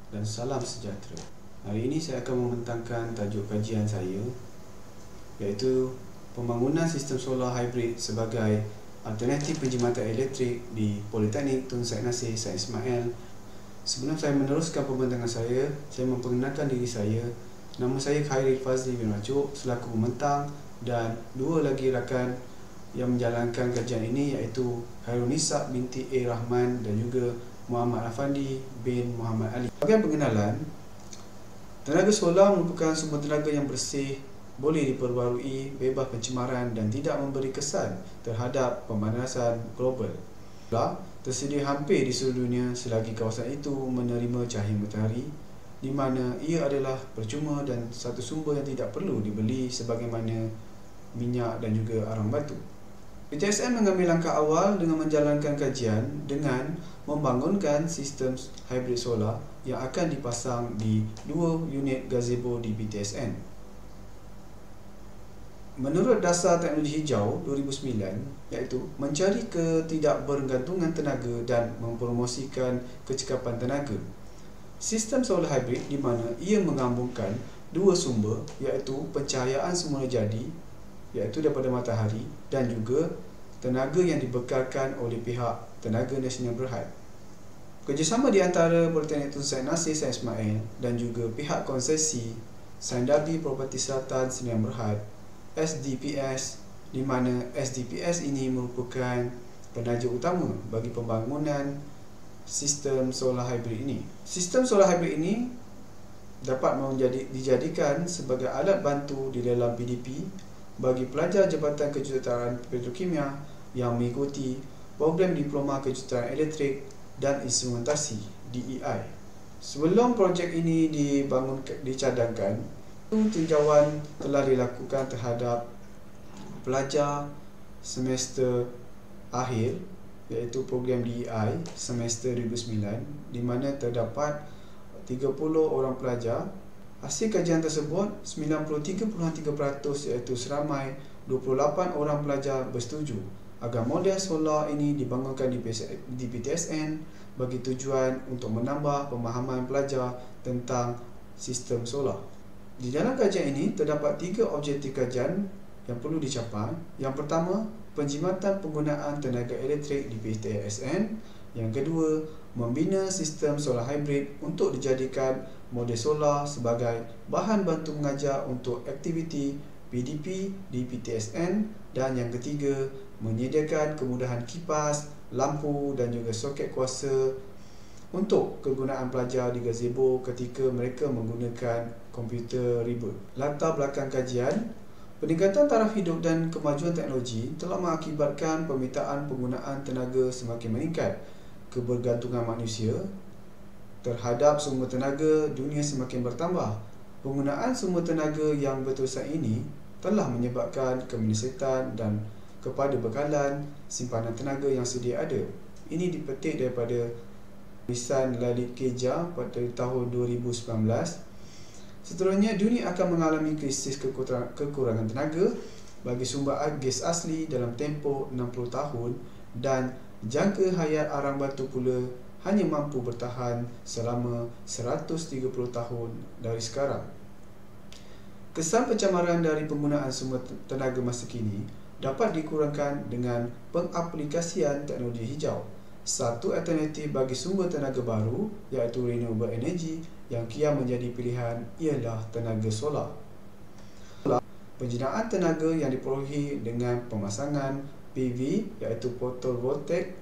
dan salam sejahtera. Hari ini saya akan membentangkan tajuk kajian saya, iaitu pembangunan sistem solar hybrid sebagai alternatif penjimatan elektrik di Politeknik Tun Said Nasir Said Ismail. Sebelum saya meneruskan pembentangan saya memperkenalkan diri saya. Nama saya Khairil Fazli bin Racuk selaku pembentang, dan dua lagi rakan yang menjalankan kajian ini, iaitu Khairunisa binti A. Rahman dan juga Muhammad Afandi bin Muhammad Ali. Sebagai pengenalan, tenaga solar merupakan sumber tenaga yang bersih, boleh diperbarui, bebas pencemaran dan tidak memberi kesan terhadap pemanasan global. Tersedia hampir di seluruh dunia selagi kawasan itu menerima cahaya matahari, di mana ia adalah percuma dan satu sumber yang tidak perlu dibeli sebagaimana minyak dan juga arang batu. PTSN mengambil langkah awal dengan menjalankan kajian dengan membangunkan sistem hybrid solar yang akan dipasang di 2 unit gazebo di PTSN. Menurut Dasar Teknologi Hijau 2009, iaitu mencari ketidakbergantungan tenaga dan mempromosikan kecekapan tenaga. Sistem solar hybrid di mana ia menggabungkan dua sumber, iaitu pencahayaan semula jadi, iaitu daripada matahari, dan juga tenaga yang dibekalkan oleh pihak Tenaga Nasional Berhad. Kerjasama di antara Politeknik Tun Said Nasir Said Ismail dan juga pihak konsesi Saindabi Property Selatan Sdn Berhad SDPS, di mana SDPS ini merupakan penaja utama bagi pembangunan sistem solar hybrid ini. Sistem solar hybrid ini dapat dijadikan sebagai alat bantu di dalam PDP bagi pelajar Jabatan Kejuruteraan Petrokimia yang mengikuti program Diploma Kejuruteraan Elektrik dan Instrumentasi DEI. Sebelum projek ini dicadangkan, tinjauan telah dilakukan terhadap pelajar semester akhir, iaitu program DEI semester 2009, di mana terdapat 30 orang pelajar. Hasil kajian tersebut 93.3%, iaitu seramai 28 orang pelajar bersetuju agar model solar ini dibangunkan di PTSN bagi tujuan untuk menambah pemahaman pelajar tentang sistem solar. Di dalam kajian ini terdapat 3 objektif kajian yang perlu dicapai. Yang pertama, penjimatan penggunaan tenaga elektrik di PTSN. Yang kedua, membina sistem solar hybrid untuk dijadikan model solar sebagai bahan bantu mengajar untuk aktiviti PDP di PTSN. Dan yang ketiga, menyediakan kemudahan kipas, lampu dan juga soket kuasa untuk kegunaan pelajar di gazebo ketika mereka menggunakan komputer ribut. Latar belakang kajian: peningkatan taraf hidup dan kemajuan teknologi telah mengakibatkan permintaan penggunaan tenaga semakin meningkat. Kebergantungan manusia terhadap sumber tenaga dunia semakin bertambah. Penggunaan sumber tenaga yang berterusan ini telah menyebabkan kemerosotan dan kepada bekalan simpanan tenaga yang sedia ada. Ini dipetik daripada tulisan Lalit Keja pada tahun 2019. Seterusnya, dunia akan mengalami krisis kekurangan tenaga bagi sumber gas asli dalam tempoh 60 tahun, dan jangka hayat arang batu pula hanya mampu bertahan selama 130 tahun dari sekarang. Kesan pencemaran dari penggunaan sumber tenaga masa kini dapat dikurangkan dengan pengaplikasian teknologi hijau. Satu alternatif bagi sumber tenaga baru, iaitu renewable energy, yang kian menjadi pilihan ialah tenaga solar. Penjinaan tenaga yang diperolehi dengan pemasangan PV, iaitu photovoltaic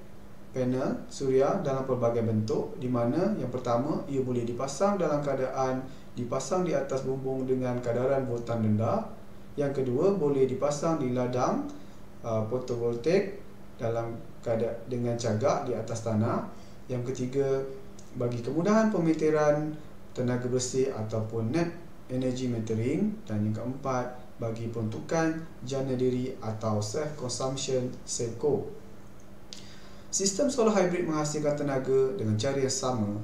panel suria dalam pelbagai bentuk, di mana yang pertama, ia boleh dipasang dalam keadaan dipasang di atas bumbung dengan kadaran voltan rendah. Yang kedua, boleh dipasang di ladang photovoltaik dengan cagak di atas tanah. Yang ketiga, bagi kemudahan pemeteran tenaga bersih ataupun net energy metering. Dan yang keempat, bagi peruntukan jana diri atau self-consumption (SECO). Sistem solar hybrid menghasilkan tenaga dengan cara yang sama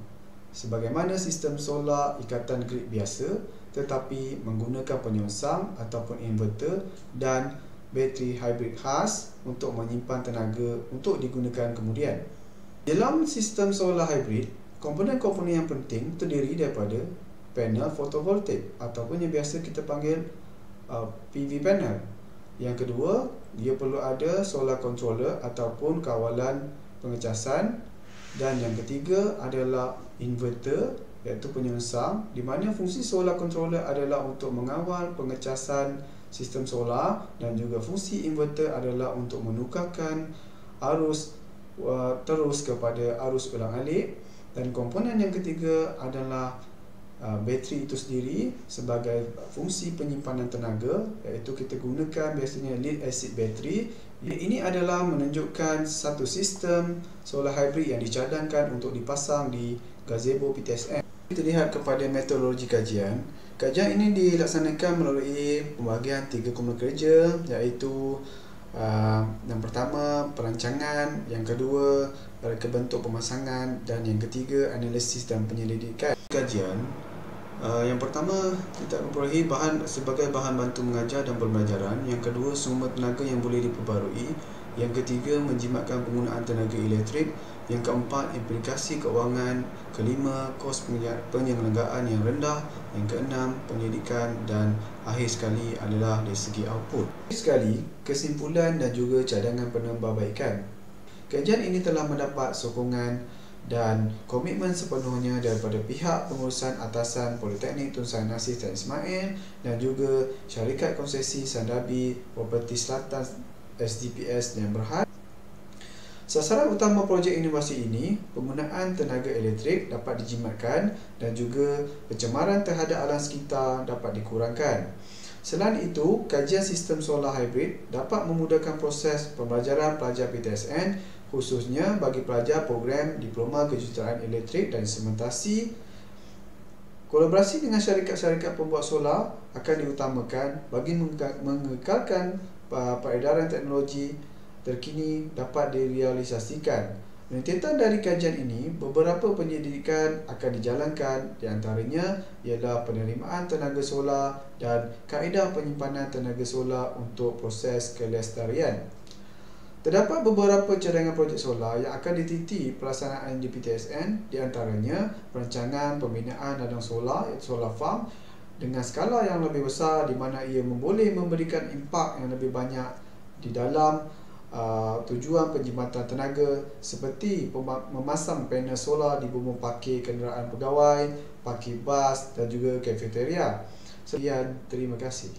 sebagaimana sistem solar ikatan grid biasa, tetapi menggunakan penyongsang ataupun inverter dan bateri hybrid khas untuk menyimpan tenaga untuk digunakan kemudian. Dalam sistem solar hybrid, Komponen-komponen yang penting terdiri daripada panel fotovoltaik ataupun yang biasa kita panggil PV panel. Yang kedua, dia perlu ada solar controller ataupun kawalan pengecasan. Dan yang ketiga adalah inverter iaitu penyengsang, di mana fungsi solar controller adalah untuk mengawal pengecasan sistem solar, dan juga fungsi inverter adalah untuk menukarkan arus terus kepada arus ulang-alik. Dan komponen yang ketiga adalah bateri itu sendiri sebagai fungsi penyimpanan tenaga, iaitu kita gunakan biasanya lead acid battery. Ini adalah menunjukkan satu sistem solar hybrid yang dicadangkan untuk dipasang di gazebo PTSN. Kita lihat kepada metodologi kajian. Kajian ini dilaksanakan melalui pembahagian 3 komponen kerja, iaitu yang pertama perancangan, yang kedua reka bentuk pemasangan, dan yang ketiga analisis dan penyelidikan. Kajian yang pertama, kita memperolehi bahan sebagai bahan bantu mengajar dan pembelajaran. Yang kedua, sumber tenaga yang boleh diperbarui. Yang ketiga, menjimatkan penggunaan tenaga elektrik. Yang keempat, implikasi keuangan. Kelima, kos penyelenggaraan yang rendah. Yang keenam, penyelidikan. Dan akhir sekali adalah dari segi output. Akhir sekali, kesimpulan dan juga cadangan penambahbaikan. Kajian ini telah mendapat sokongan dan komitmen sepenuhnya daripada pihak pengurusan atasan Politeknik Tun Sri Nasir Tan Ismail dan juga syarikat konsesi Sandabi Property Selatan SDPS dan Berhad. Sasaran utama projek inovasi ini, penggunaan tenaga elektrik dapat dijimatkan dan juga pencemaran terhadap alam sekitar dapat dikurangkan. Selain itu, kajian sistem solar hybrid dapat memudahkan proses pembelajaran pelajar PTSN, khususnya bagi pelajar program Diploma Kejuruteraan Elektrik dan Instrumentasi. Kolaborasi dengan syarikat-syarikat pembuat solar akan diutamakan bagi mengekalkan peredaran teknologi terkini dapat direalisasikan. Rentetan dari kajian ini, beberapa penyelidikan akan dijalankan, di antaranya ialah penerimaan tenaga solar dan kaedah penyimpanan tenaga solar untuk proses kelestarian. Terdapat beberapa cadangan projek solar yang akan dititi pelaksanaan di PTSN, di antaranya perancangan pembinaan ladang solar, iaitu solar farm dengan skala yang lebih besar, di mana ia boleh memberikan impak yang lebih banyak di dalam tujuan penjimatan tenaga, seperti memasang panel solar di bumbu parkir kenderaan pegawai, parkir bas dan juga kafeteria. Sekian, terima kasih.